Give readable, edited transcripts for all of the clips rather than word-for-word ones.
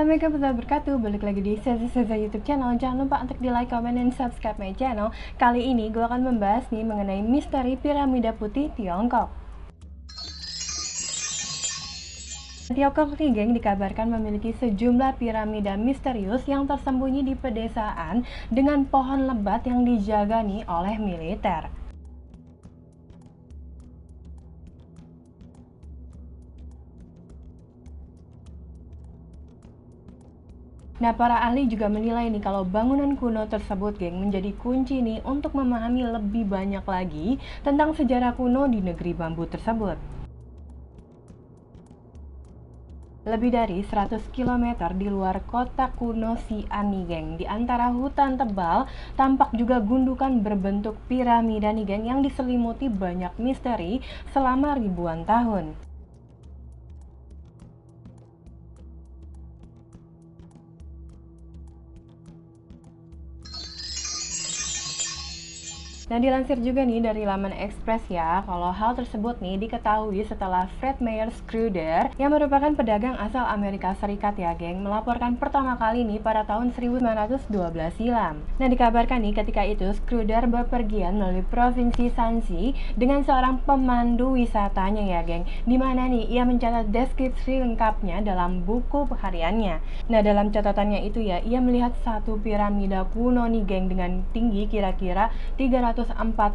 Assalamualaikum warahmatullahi wabarakatuh. Balik lagi di Seza YouTube channel. Jangan lupa untuk di like, comment, dan subscribe my channel. Kali ini gue akan membahas nih mengenai misteri piramida putih Tiongkok. Tiongkok nih geng dikabarkan memiliki sejumlah piramida misterius yang tersembunyi di pedesaan dengan pohon lebat yang dijaga nih oleh militer. Nah, para ahli juga menilai nih kalau bangunan kuno tersebut geng menjadi kunci nih untuk memahami lebih banyak lagi tentang sejarah kuno di negeri bambu tersebut. Lebih dari 100 km di luar kota kuno Xi'an nih geng, di antara hutan tebal tampak juga gundukan berbentuk piramida nih geng yang diselimuti banyak misteri selama ribuan tahun. Nah, dilansir juga nih dari laman Express ya, kalau hal tersebut nih diketahui setelah Fred Meyer Schröder yang merupakan pedagang asal Amerika Serikat ya geng, melaporkan pertama kali nih pada tahun 1912 silam. Nah, dikabarkan nih ketika itu Schröder bepergian melalui provinsi Shanxi dengan seorang pemandu wisatanya ya geng, dimana nih ia mencatat deskripsi lengkapnya dalam buku hariannya. Nah, dalam catatannya itu ya, ia melihat satu piramida kuno nih geng dengan tinggi kira-kira 304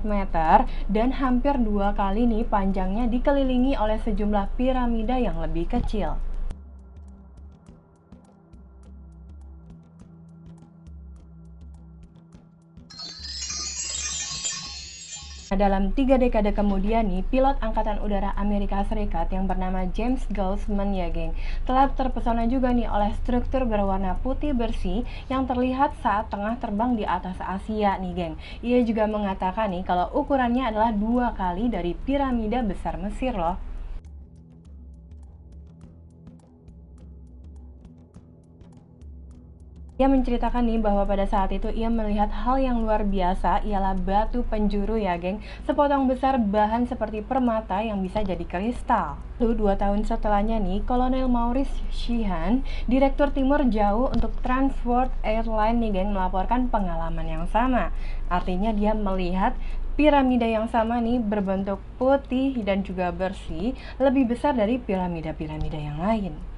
meter dan hampir 2 kali nih panjangnya dikelilingi oleh sejumlah piramida yang lebih kecil. Nah, dalam 3 dekade kemudian nih, pilot Angkatan Udara Amerika Serikat yang bernama James Gaussman ya geng, telah terpesona juga nih oleh struktur berwarna putih bersih yang terlihat saat tengah terbang di atas Asia nih geng. Ia juga mengatakan nih kalau ukurannya adalah 2 kali dari piramida besar Mesir loh. Ia menceritakan nih bahwa pada saat itu ia melihat hal yang luar biasa ialah batu penjuru ya geng, sepotong besar bahan seperti permata yang bisa jadi kristal. Lalu 2 tahun setelahnya nih, Kolonel Maurice Sheehan, Direktur Timur Jauh untuk Transworld Airlines nih geng, melaporkan pengalaman yang sama. Artinya dia melihat piramida yang sama nih berbentuk putih dan juga bersih, lebih besar dari piramida-piramida yang lain.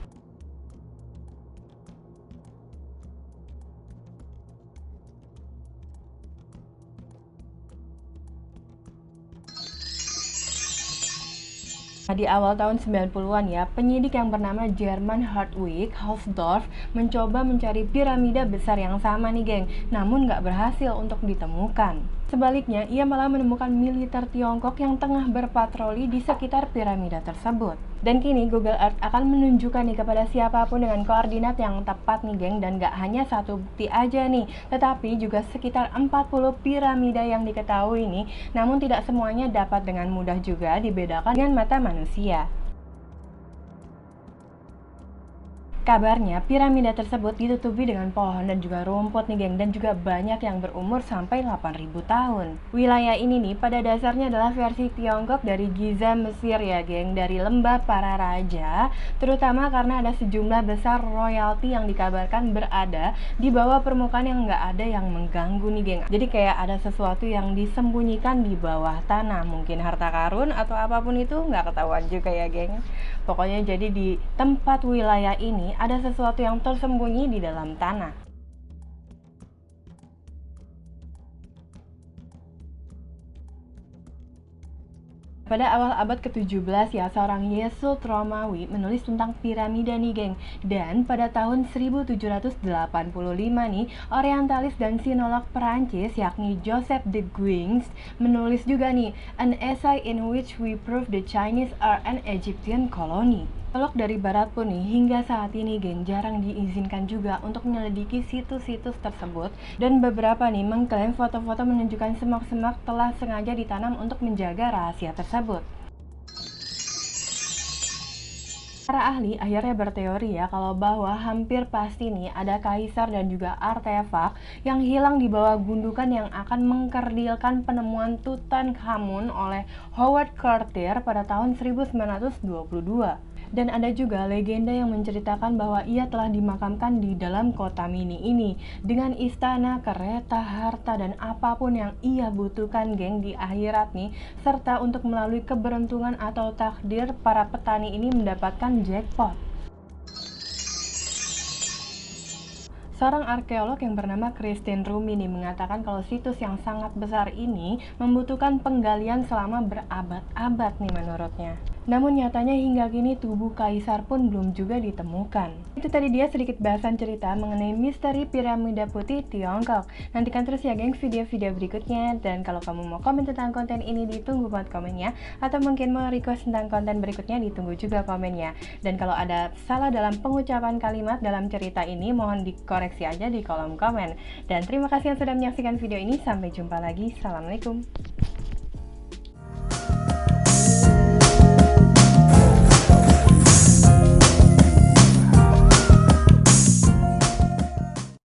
Nah, di awal tahun 90-an ya, penyidik yang bernama German Hartwig Hausdorff mencoba mencari piramida besar yang sama nih geng, namun nggak berhasil untuk ditemukan. Sebaliknya, ia malah menemukan militer Tiongkok yang tengah berpatroli di sekitar piramida tersebut. Dan kini Google Earth akan menunjukkan nih kepada siapapun dengan koordinat yang tepat nih geng, dan gak hanya satu bukti aja nih, tetapi juga sekitar 40 piramida yang diketahui nih, namun tidak semuanya dapat dengan mudah juga dibedakan dengan mata manusia. Kabarnya, piramida tersebut ditutupi dengan pohon dan juga rumput nih geng, dan juga banyak yang berumur sampai 8.000 tahun. Wilayah ini nih pada dasarnya adalah versi Tiongkok dari Giza Mesir ya geng, dari lembah para raja, terutama karena ada sejumlah besar royalti yang dikabarkan berada di bawah permukaan yang nggak ada yang mengganggu nih geng. Jadi kayak ada sesuatu yang disembunyikan di bawah tanah, mungkin harta karun atau apapun itu nggak ketahuan juga ya geng. Pokoknya jadi di tempat wilayah ini ada sesuatu yang tersembunyi di dalam tanah. Pada awal abad ke-17 ya, seorang Yesult Romawi menulis tentang piramida nih geng. Dan pada tahun 1785 nih, orientalis dan sinolog Perancis yakni Joseph de Guignes menulis juga nih An Essay in which we prove the Chinese are an Egyptian colony. Psikolog dari barat pun nih hingga saat ini geng jarang diizinkan juga untuk menyelidiki situs-situs tersebut, dan beberapa nih mengklaim foto-foto menunjukkan semak-semak telah sengaja ditanam untuk menjaga rahasia tersebut. Para ahli akhirnya berteori ya kalau bahwa hampir pasti nih ada kaisar dan juga artefak yang hilang di bawah gundukan yang akan mengkerdilkan penemuan Tutankhamun oleh Howard Carter pada tahun 1922. Dan ada juga legenda yang menceritakan bahwa ia telah dimakamkan di dalam kota mini ini dengan istana, kereta, harta, dan apapun yang ia butuhkan geng di akhirat nih, serta untuk melalui keberuntungan atau takdir para petani ini mendapatkan jackpot. Seorang arkeolog yang bernama Christine Rumini mengatakan kalau situs yang sangat besar ini membutuhkan penggalian selama berabad-abad nih menurutnya. Namun nyatanya hingga kini tubuh kaisar pun belum juga ditemukan. Itu tadi dia sedikit bahasan cerita mengenai misteri piramida putih Tiongkok. Nantikan terus ya geng video-video berikutnya. Dan kalau kamu mau komen tentang konten ini ditunggu buat komennya. Atau mungkin mau request tentang konten berikutnya ditunggu juga komennya. Dan kalau ada salah dalam pengucapan kalimat dalam cerita ini mohon dikoreksi aja di kolom komen. Dan terima kasih yang sudah menyaksikan video ini. Sampai jumpa lagi. Assalamualaikum.